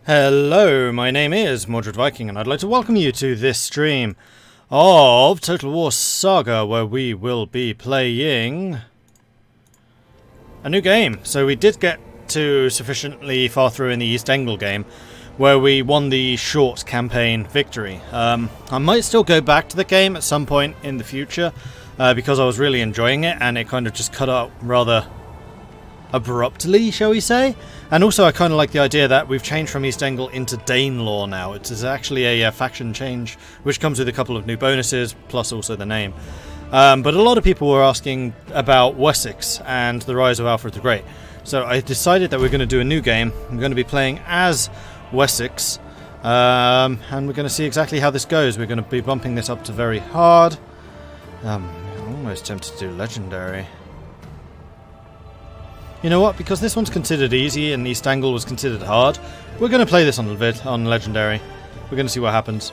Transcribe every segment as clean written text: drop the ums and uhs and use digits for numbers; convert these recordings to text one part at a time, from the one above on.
Hello, my name is Mordred Viking, and I'd like to welcome you to this stream of Total War Saga, where we will be playing a new game. So we did get to sufficiently far through in the East Anglia game, where we won the short campaign victory. I might still go back to the game at some point in the future, because I was really enjoying it, and it kind of just cut out rather abruptly, shall we say. And also I kind of like the idea that we've changed from East Anglia into Danelaw now. It is actually a faction change, which comes with a couple of new bonuses, plus also the name. But a lot of people were asking about Wessex and the rise of Alfred the Great. So I decided that we're going to do a new game. I'm going to be playing as Wessex, and we're going to see exactly how this goes. We're going to be bumping this up to very hard. I'm almost tempted to do legendary. You know what? Because this one's considered easy and East Anglia was considered hard, we're going to play this on legendary. We're going to see what happens.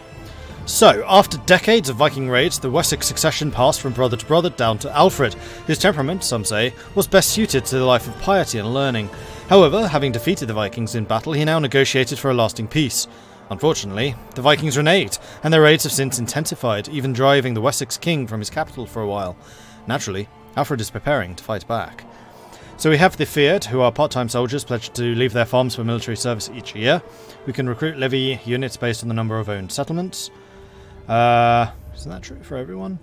So, after decades of Viking raids, the Wessex succession passed from brother to brother down to Alfred. His temperament, some say, was best suited to the life of piety and learning. However, having defeated the Vikings in battle, he now negotiated for a lasting peace. Unfortunately, the Vikings reneged, and their raids have since intensified, even driving the Wessex king from his capital for a while. Naturally, Alfred is preparing to fight back. So we have the Feared, who are part-time soldiers pledged to leave their farms for military service each year. We can recruit levy units based on the number of owned settlements. Isn't that true for everyone?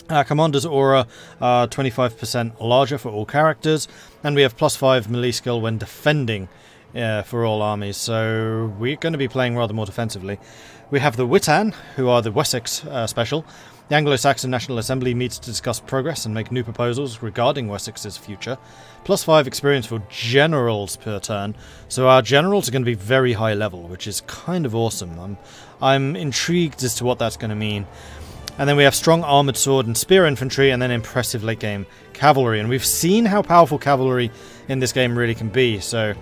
Commander's aura are 25% larger for all characters, and we have +5 melee skill when defending for all armies, so we're going to be playing rather more defensively. We have the Witan, who are the Wessex special. The Anglo-Saxon National Assembly meets to discuss progress and make new proposals regarding Wessex's future. +5 experience for generals per turn, so our generals are going to be very high level, which is kind of awesome. I'm intrigued as to what that's going to mean. And then we have strong armoured sword and spear infantry, and then impressive late game cavalry. And we've seen how powerful cavalry in this game really can be, so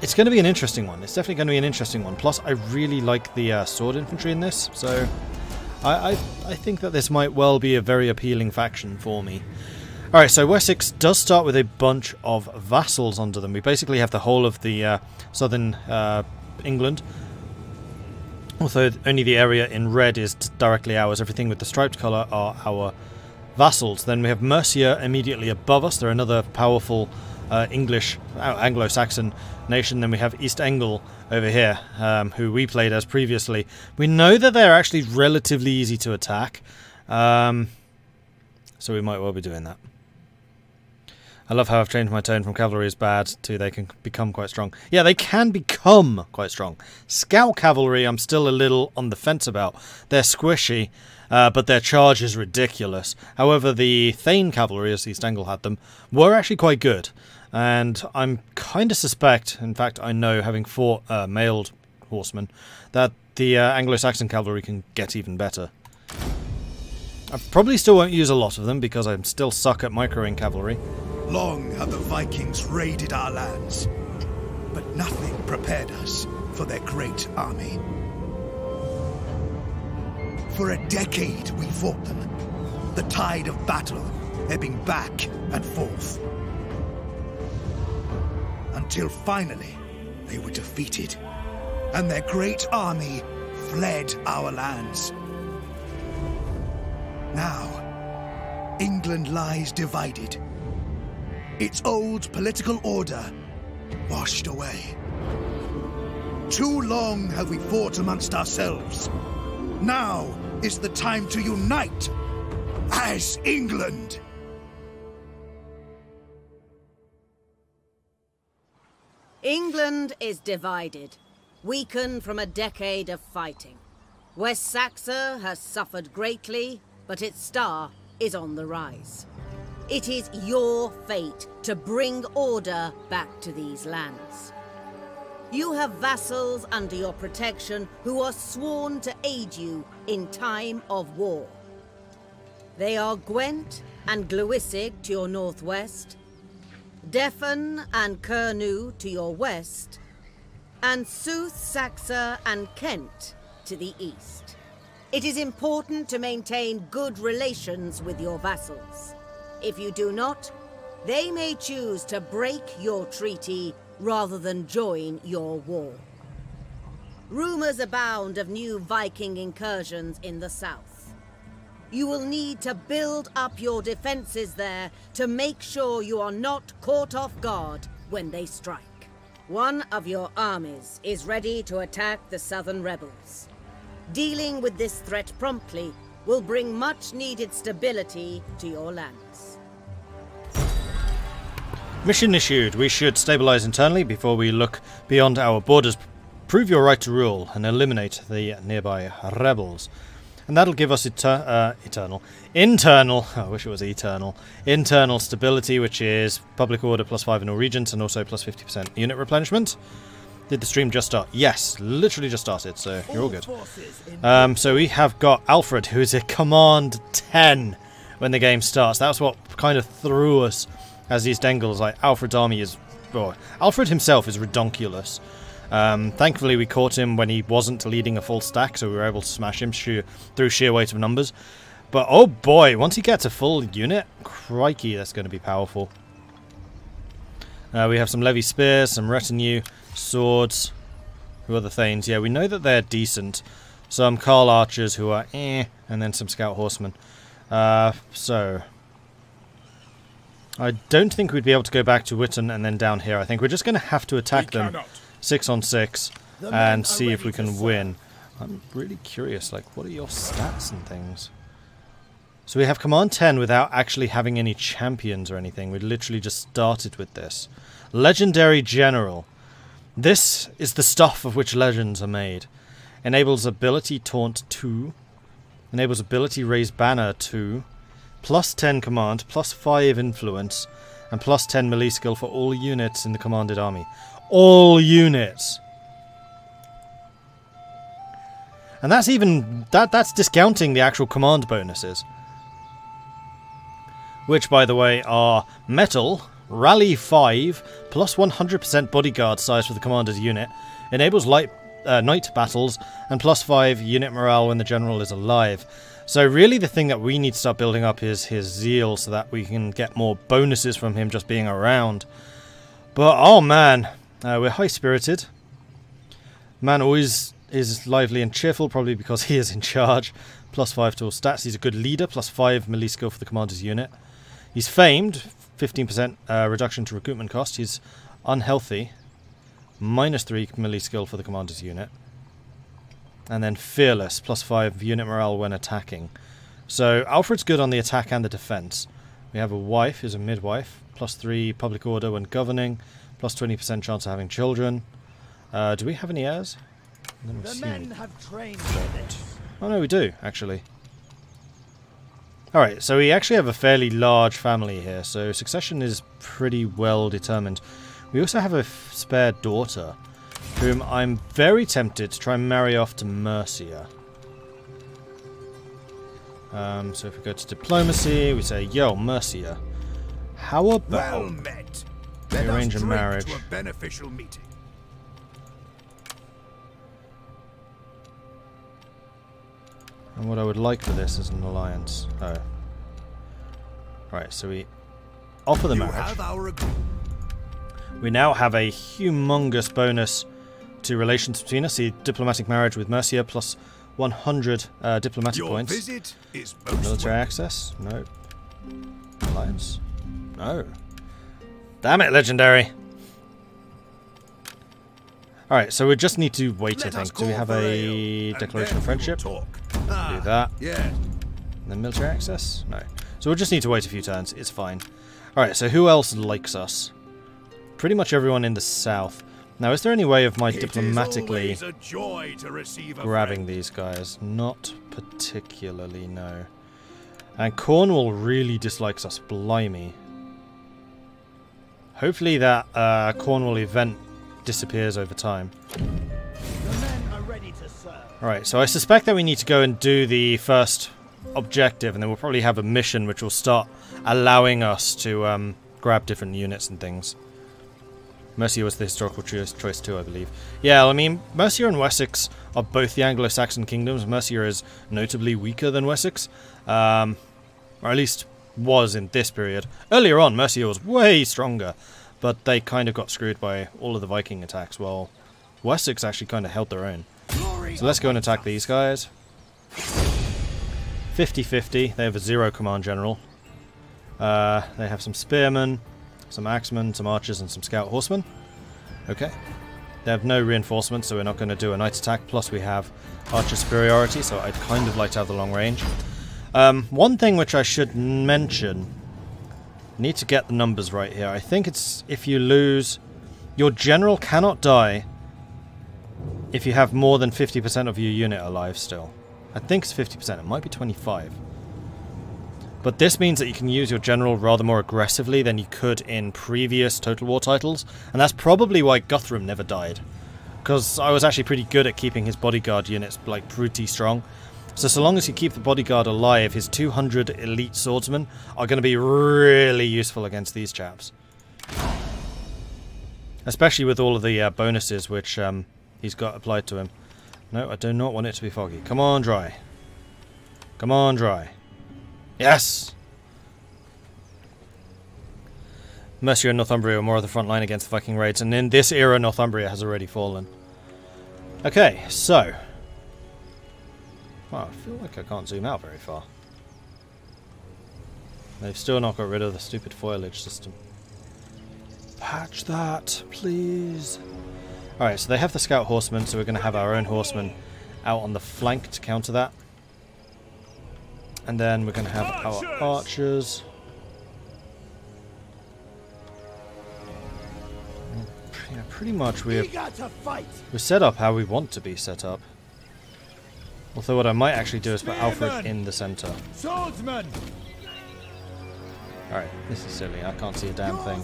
it's going to be an interesting one. It's definitely going to be an interesting one. Plus, I really like the sword infantry in this, so I think that this might well be a very appealing faction for me. Alright, so Wessex does start with a bunch of vassals under them. We basically have the whole of the southern England. Although only the area in red is directly ours. Everything with the striped colour are our vassals. Then we have Mercia immediately above us. They're another powerful Anglo-Saxon nation. Then we have East Anglia over here, who we played as previously. We know that they're actually relatively easy to attack, so we might well be doing that. I love how I've changed my tone from cavalry is bad to they can become quite strong. Yeah, they can become quite strong. Scout cavalry I'm still a little on the fence about. They're squishy, but their charge is ridiculous. However, the Thane cavalry, as East Anglia had them, were actually quite good. And I'm kind of suspect, in fact I know, having fought mailed horsemen, that the Anglo-Saxon cavalry can get even better. I probably still won't use a lot of them because I'm still suck at microing cavalry. Long have the Vikings raided our lands, but nothing prepared us for their great army. For a decade we fought them, the tide of battle ebbing back and forth. Until finally they were defeated, and their great army fled our lands. Now, England lies divided. Its old political order washed away. Too long have we fought amongst ourselves. Now is the time to unite as England. England is divided, weakened from a decade of fighting. West Saxon has suffered greatly, but its star is on the rise. It is your fate to bring order back to these lands. You have vassals under your protection who are sworn to aid you in time of war. They are Gwent and Gloissig to your northwest, Defan and Canute to your west, and South Saxa and Kent to the east. It is important to maintain good relations with your vassals. If you do not, they may choose to break your treaty rather than join your war. Rumors abound of new Viking incursions in the south. You will need to build up your defenses there to make sure you are not caught off guard when they strike. One of your armies is ready to attack the southern rebels. Dealing with this threat promptly will bring much needed stability to your lands. Mission issued. We should stabilize internally before we look beyond our borders. Prove your right to rule and eliminate the nearby rebels. And that'll give us internal, I wish it was eternal, internal stability, which is public order +5 in all regions and also plus 50% unit replenishment. Did the stream just start? Yes, literally just started, so you're all good. So we have got Alfred, who is a command 10 when the game starts. That's what kind of threw us as East Angles. Like, Alfred's army is... Oh, Alfred himself is redonkulous. Thankfully we caught him when he wasn't leading a full stack, so we were able to smash him through sheer weight of numbers. But oh boy, once he gets a full unit, crikey, that's going to be powerful. We have some levy spears, some retinue, swords, who are the Thanes. Yeah, we know that they're decent. Some Carl archers who are and then some scout horsemen. So I don't think we'd be able to go back to Witten and then down here. I think we're just going to have to attack them 6 on 6 and see if we can win. I'm really curious, like, what are your stats and things? So we have command 10 without actually having any champions or anything. We literally just started with this. Legendary General. This is the stuff of which legends are made. Enables ability taunt 2. Enables ability raise banner 2. Plus 10 command, plus 5 influence, and plus 10 melee skill for all units in the commanded army. All units! And that's even... That's discounting the actual command bonuses. Which, by the way, are Metal, Rally 5, plus 100% bodyguard size for the commander's unit, enables night battles, and plus 5 unit morale when the general is alive. So really the thing that we need to start building up is his zeal so that we can get more bonuses from him just being around. But, oh man, we're high-spirited. Man always is lively and cheerful, probably because he is in charge. Plus 5 to all stats. He's a good leader, plus 5 melee skill for the commander's unit. He's famed, 15% reduction to recruitment cost. He's unhealthy, minus 3 melee skill for the commander's unit. And then fearless, plus 5 unit morale when attacking. So Alfred's good on the attack and the defense. We have a wife who's a midwife, plus 3 public order when governing, plus 20% chance of having children. Do we have any heirs? The men have trained for this. Oh no, we do, actually. Alright, so we actually have a fairly large family here, so succession is pretty well determined. We also have a spare daughter, whom I'm very tempted to try and marry off to Mercia. So if we go to diplomacy, we say, yo, Mercia, how about we arrange a marriage? To a beneficial meeting. And what I would like for this is an alliance. Oh. Right, so we offer the marriage. We now have a humongous bonus to relations between us. See, diplomatic marriage with Mercia plus 100 diplomatic points. Visit is military access? No. Alliance? No. Damn it, legendary! Alright, so we just need to wait, I think. Do we have a declaration of friendship? Do that. Yeah. And then military access? No. So we'll just need to wait a few turns. It's fine. Alright, so who else likes us? Pretty much everyone in the south. Now, is there any way of my diplomatically grabbing these guys? Not particularly, no. And Cornwall really dislikes us. Blimey. Hopefully that Cornwall event disappears over time. Alright, so I suspect that we need to go and do the first objective, and then we'll probably have a mission which will start allowing us to grab different units and things. Mercia was the historical choice too, I believe. Yeah, I mean, Mercia and Wessex are both the Anglo-Saxon kingdoms. Mercia is notably weaker than Wessex, or at least was in this period. Earlier on, Mercia was way stronger, but they kind of got screwed by all of the Viking attacks, while Wessex actually kind of held their own. So let's go and attack these guys. 50-50, they have a 0 command general. They have some spearmen, some axemen, some archers, and some scout horsemen. Okay. They have no reinforcements, so we're not going to do a night attack, plus we have archer superiority, so I'd kind of like to have the long range. One thing which I should mention, need to get the numbers right here. I think it's if you lose, your general cannot die if you have more than 50% of your unit alive still. I think it's 50%, it might be 25. But this means that you can use your general rather more aggressively than you could in previous Total War titles, and that's probably why Guthrum never died. Because I was actually pretty good at keeping his bodyguard units, like, pretty strong. So long as you keep the bodyguard alive, his 200 elite swordsmen are going to be really useful against these chaps. Especially with all of the bonuses which he's got applied to him. No, I do not want it to be foggy. Come on, dry. Come on, dry. Yes! Mercia and Northumbria are more of the front line against the Viking raids, and in this era Northumbria has already fallen. Okay, so... Well, I feel like I can't zoom out very far. They've still not got rid of the stupid foliage system. Patch that, please. Alright, so they have the scout horsemen, so we're going to have our own horsemen out on the flank to counter that. And then we're going to have our archers. Yeah, pretty much we're set up how we want to be set up. Although what I might actually do is put Alfred in the centre. Alright, this is silly. I can't see a damn thing.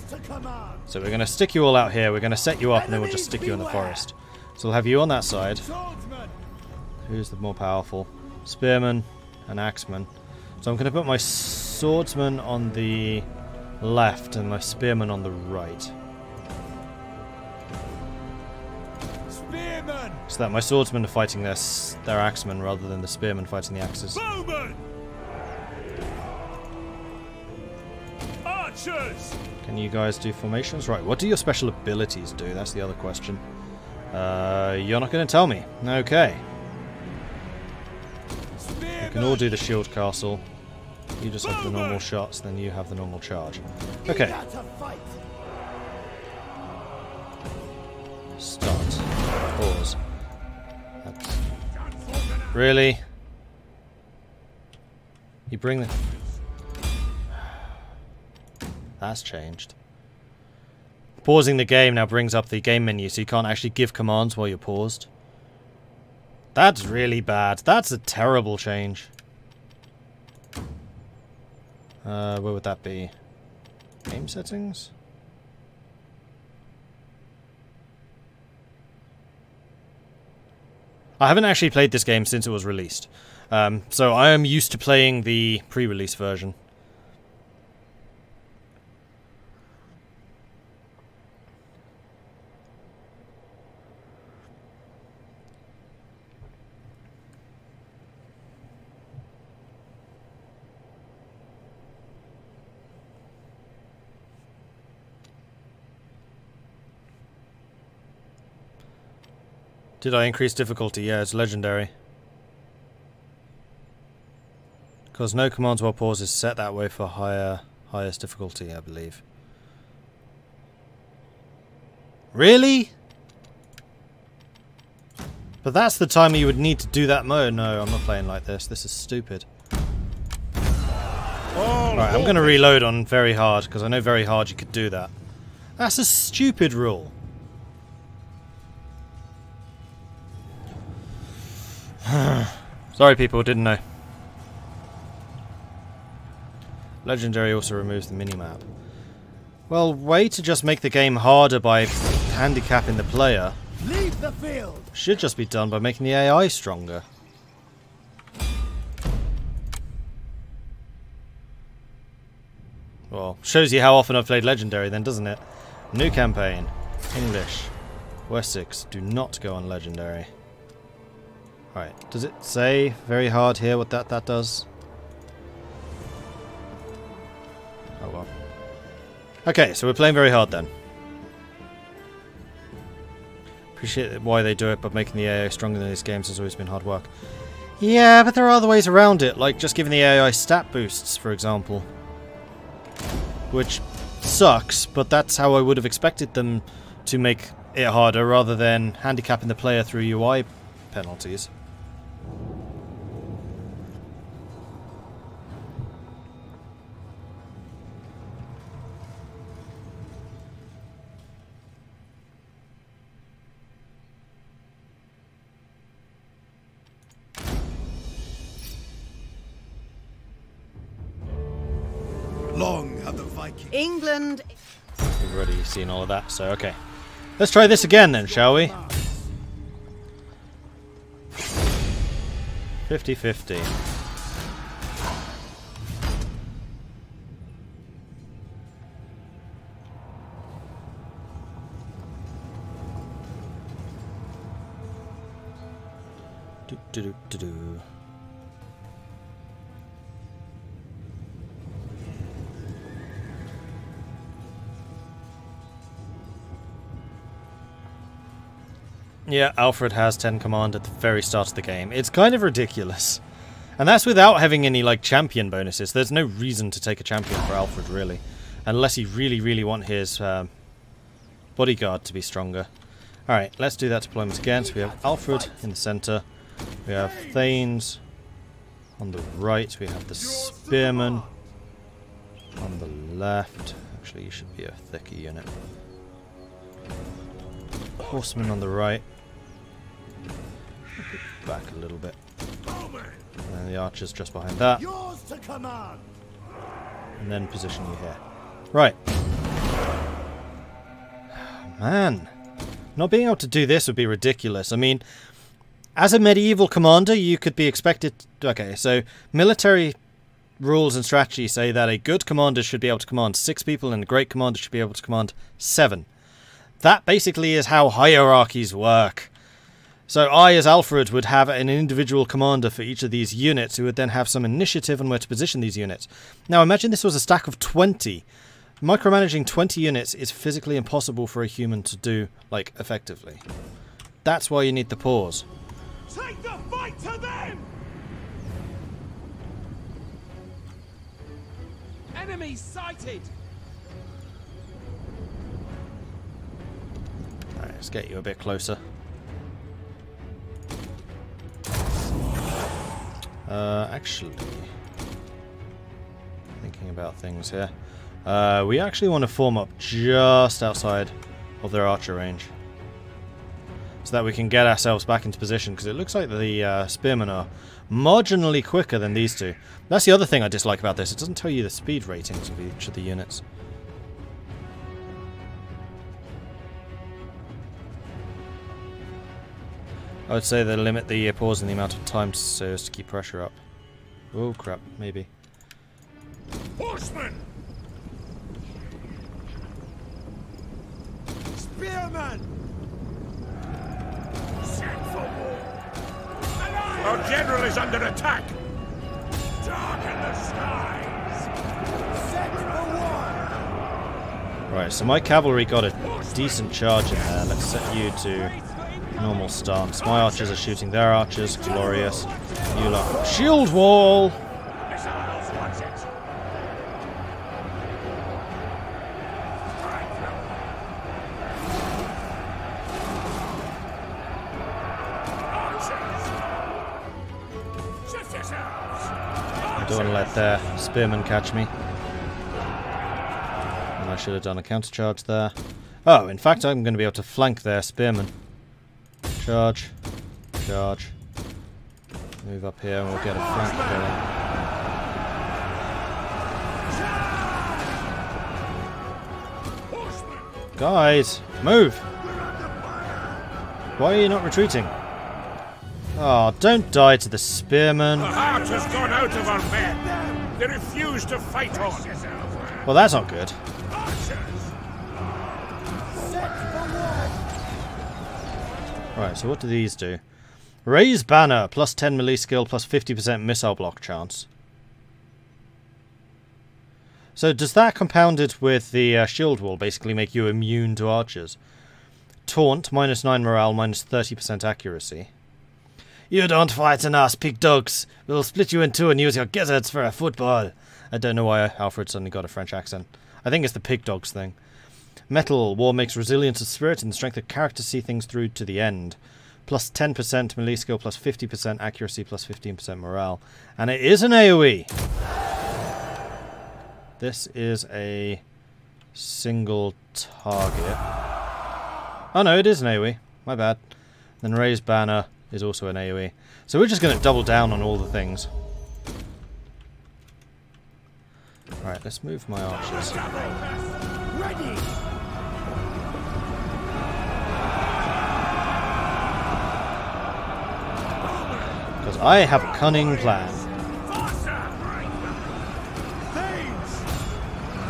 So we're going to stick you all out here. We're going to set you up and then we'll just stick you in the forest. So we'll have you on that side. Who's the more powerful? Spearman and axeman. So I'm going to put my swordsman on the left and my spearman on the right. So that my swordsmen are fighting their axemen rather than the spearmen fighting the axes. Bowman! Archers! Can you guys do formations? Right, what do your special abilities do? That's the other question. You're not going to tell me. Okay. You can all do the shield castle. You just have the normal shots, then you have the normal charge. Okay. Start. Pause. That's... Really? You bring the... That's changed. Pausing the game now brings up the game menu, so you can't actually give commands while you're paused. That's really bad. That's a terrible change. Where would that be? Game settings? I haven't actually played this game since it was released. So I am used to playing the pre-release version. Did I increase difficulty? Yeah, it's legendary. Because no commands while pause is set that way for highest difficulty, I believe. Really? But that's the time you would need to do that mode. No, I'm not playing like this. This is stupid. Alright, I'm going to reload on very hard, because I know very hard you could do that. That's a stupid rule. Sorry people, didn't know. Legendary also removes the minimap. Well, way to just make the game harder by handicapping the player. Leave the field. Should just be done by making the AI stronger. Well, shows you how often I've played Legendary then, doesn't it? New campaign. English. Wessex. Do not go on Legendary. Alright, does it say very hard here what that does? Oh well. Okay, so we're playing very hard then. Appreciate why they do it, but making the AI stronger in these games has always been hard work. Yeah, but there are other ways around it, like just giving the AI stat boosts, for example. Which sucks, but that's how I would have expected them to make it harder, rather than handicapping the player through UI penalties. Long have the Vikings. England. We've already seen all of that, so okay. Let's try this again then, shall we? 50-50. Do-do-do-do-do. Yeah, Alfred has 10 command at the very start of the game. It's kind of ridiculous. And that's without having any, like, champion bonuses. There's no reason to take a champion for Alfred, really. Unless you really, really want his bodyguard to be stronger. Alright, let's do that deployment again. So we have Alfred in the centre. We have Thanes on the right. We have the Spearmen on the left. Actually, you should be a thicker unit. Horsemen on the right. Back a little bit. And then the archers just behind that. And then position you here. Right. Man. Not being able to do this would be ridiculous. I mean, as a medieval commander, you could be expected... Okay, so military rules and strategy say that a good commander should be able to command 6 people and a great commander should be able to command 7. That basically is how hierarchies work. So I, as Alfred, would have an individual commander for each of these units who would then have some initiative on where to position these units. Now imagine this was a stack of 20. Micromanaging 20 units is physically impossible for a human to do, like, effectively. That's why you need the pause. Take the fight to them! Enemy sighted! Alright, let's get you a bit closer. Actually, thinking about things here. We actually want to form up just outside of their archer range. So that we can get ourselves back into position, because it looks like the spearmen are marginally quicker than these two. That's the other thing I dislike about this. It doesn't tell you the speed ratings of each of the units. I would say they limit the pause in the amount of time so as to keep pressure up. Oh crap, maybe. Horsemen! Spearmen! Set for war! Our general is under attack! Darken the skies! Set for war! Right, so my cavalry got a decent charge in there. Let's set you to normal stance. My archers are shooting their archers. Glorious. You lot. Shield wall! I don't want to let their spearmen catch me. And I should have done a countercharge there. Oh, in fact, I'm going to be able to flank their spearmen. Charge. Charge. Move up here and we'll get a flank going. Guys, move! Why are you not retreating? Oh, don't die to the spearmen. The heart has gone out of our men. They refuse to fight on. Well, that's not good. Right, so what do these do? Raise banner, plus 10 melee skill, plus 50% missile block chance. So does that compounded with the shield wall basically make you immune to archers? taunt, -9 morale, -30% accuracy. You don't frighten us, pig dogs. We'll split you in two and use your gizzards for a football. I don't know why Alfred suddenly got a French accent. I think it's the pig dogs thing. Metal. War makes resilience of spirit and strength of character see things through to the end. Plus 10% melee skill, plus 50% accuracy, plus 15% morale. And it is an AoE. This is a single target. Oh no, it is an AoE. My bad. Then raised banner is also an AoE. So we're just going to double down on all the things. Alright, let's move my archers. Ready! Because I have a cunning plan.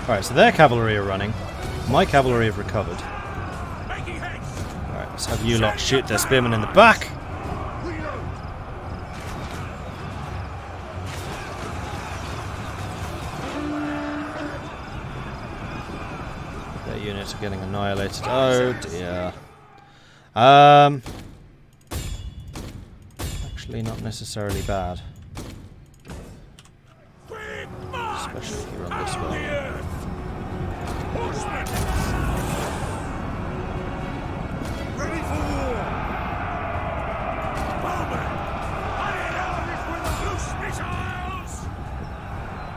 Alright, so their cavalry are running. My cavalry have recovered. Alright, let's have you lot shoot their spearmen in the back. Their units are getting annihilated. Oh dear. Actually not necessarily bad. Especially if you run this way. Ready for war!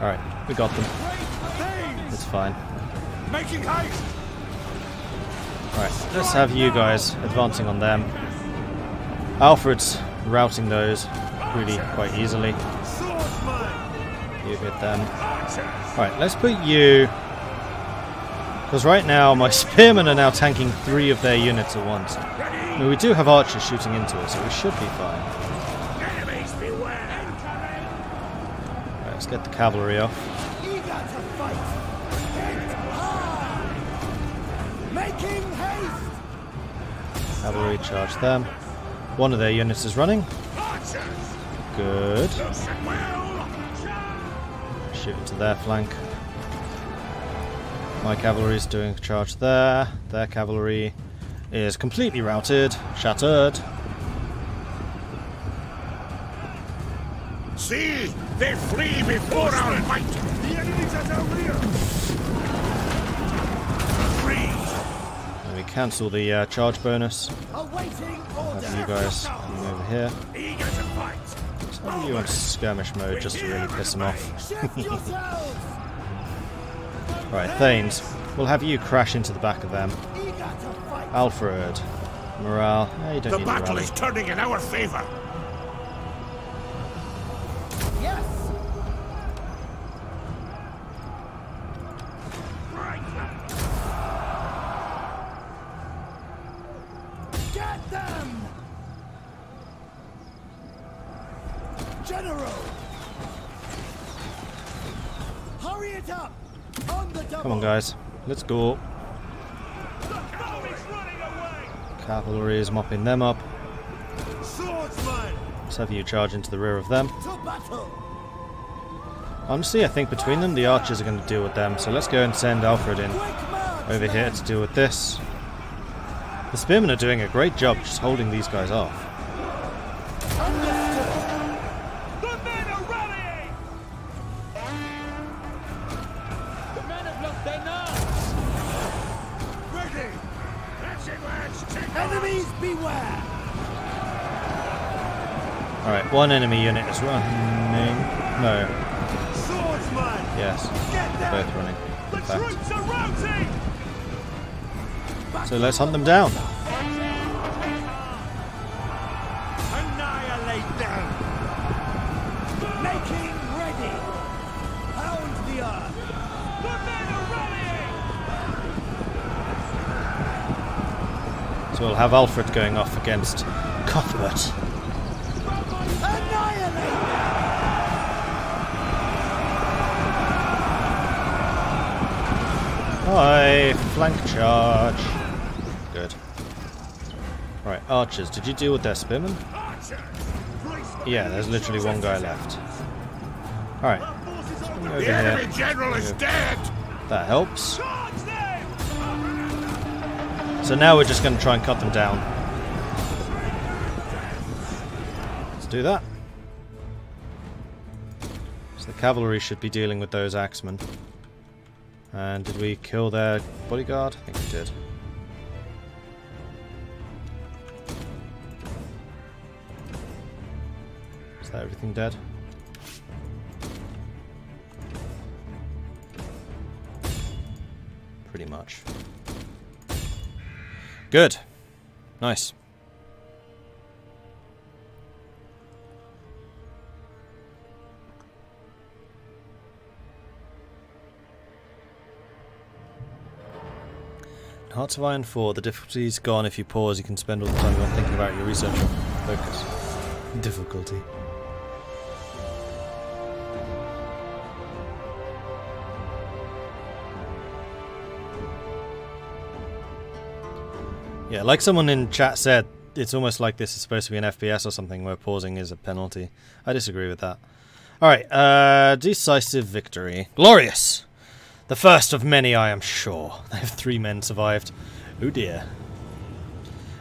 Alright, we got them. It's fine. Making haste! Alright, let's have you guys advancing on them. Alfred's routing those really quite easily. You hit them. Alright, let's put you... Because right now my spearmen are now tanking 3 of their units at once. I mean, we do have archers shooting into it, so we should be fine. Right, let's get the cavalry off. Cavalry charge them. One of their units is running. Good. Shoot into their flank. My cavalry is doing a charge there. Their cavalry is completely routed, shattered. See, they flee before our might. The enemy's at our rear! And we cancel the charge bonus. Awaiting Have order! you guys coming over here. Eager to fight. Let's have you on skirmish mode just to really piss them off. Shift yourselves! Right, Thanes, we'll have you crash into the back of them. Eager to fight! Alfred, morale. You don't The need a battle rally. is turning in our favor. Yes! Get them! General! Hurry it up! On the double! Come on, guys. Let's go. Cavalry is mopping them up. Swordsman! Let's have you charge into the rear of them. To battle! Honestly, I think between them, the archers are going to deal with them. So let's go and send Alfred in over here to deal with this. The spearmen are doing a great job just holding these guys off. The men are rallying! The men have lost their nerves! Ready! That's it, lads. Take Enemies beware! Alright, one enemy unit is running. No, Swordsman! yes, Get they're them! both running. The In fact. troops are routing! So let's hunt them down. Annihilate them! Making ready! Pound the earth! The men are rallying! So we'll have Alfred going off against Cuthbert. Annihilate them! Hi, flank charge. Good. Right, archers, did you deal with their spearmen? Yeah, there's literally one guy left. Alright, over The here. enemy general is dead. That helps. So now we're just going to try and cut them down. Let's do that. So the cavalry should be dealing with those axemen. And did we kill their bodyguard? I think we did. Is that everything dead? Pretty much. Good. Nice. Hearts of Iron 4. The difficulty's gone. If you pause, you can spend all the time on thinking about your research and focus. Difficulty. Yeah, like someone in chat said, it's almost like this is supposed to be an FPS or something where pausing is a penalty. I disagree with that. Alright, Decisive Victory. Glorious! The first of many, I am sure. They have 3 men survived. Oh dear.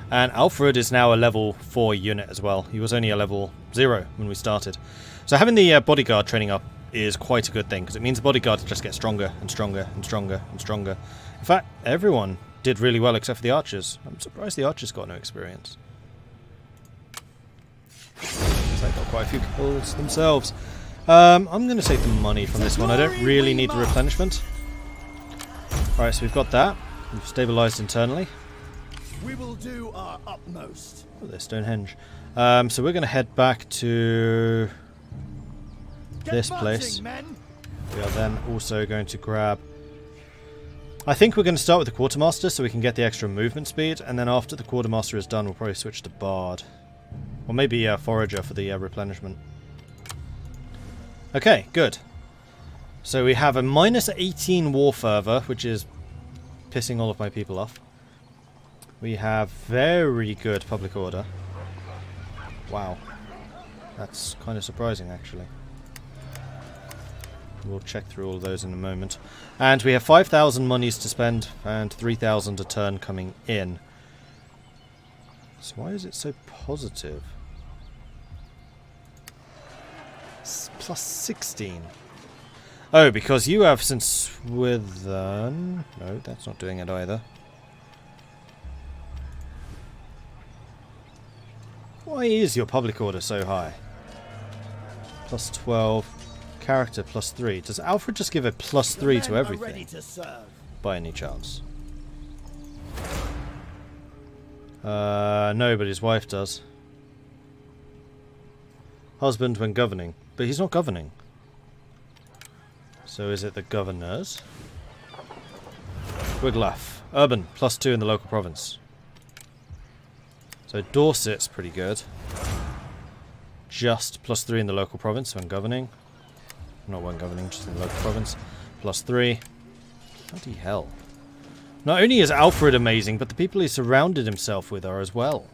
And Alfred is now a level 4 unit as well. He was only a level 0 when we started. So having the bodyguard training up is quite a good thing, because it means the bodyguards just get stronger and stronger and stronger and stronger. In fact, everyone did really well except for the archers. I'm surprised the archers got no experience. They got quite a few kills themselves. I'm going to take the money from this one. I don't really need the replenishment. Alright, so we've got that. We've stabilised internally. We will do our utmost. Oh, there's Stonehenge. So we're going to head back to this place. We are then also going to grab... I think we're going to start with the Quartermaster so we can get the extra movement speed, and then after the Quartermaster is done we'll probably switch to Bard. Or maybe Forager for the replenishment. Okay, good. So we have a minus 18 war fervor, which is pissing all of my people off. We have very good public order. Wow. That's kind of surprising, actually. We'll check through all of those in a moment. And we have 5,000 monies to spend and 3,000 a turn coming in. So why is it so positive? Plus 16. Oh, because you have since with... no, that's not doing it either. Why is your public order so high? Plus 12. Character plus 3. Does Alfred just give a plus 3 to everything? By any chance? No, but his wife does. Husband when governing. But he's not governing. So is it the governors? Wiglaf. Urban. Plus 2 in the local province. So Dorset's pretty good. Just plus 3 in the local province when governing. Not when governing, just in the local province. Plus 3. Bloody hell. Not only is Alfred amazing, but the people he surrounded himself with are as well.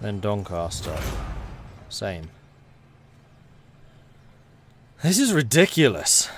Then Doncaster. Same. This is ridiculous.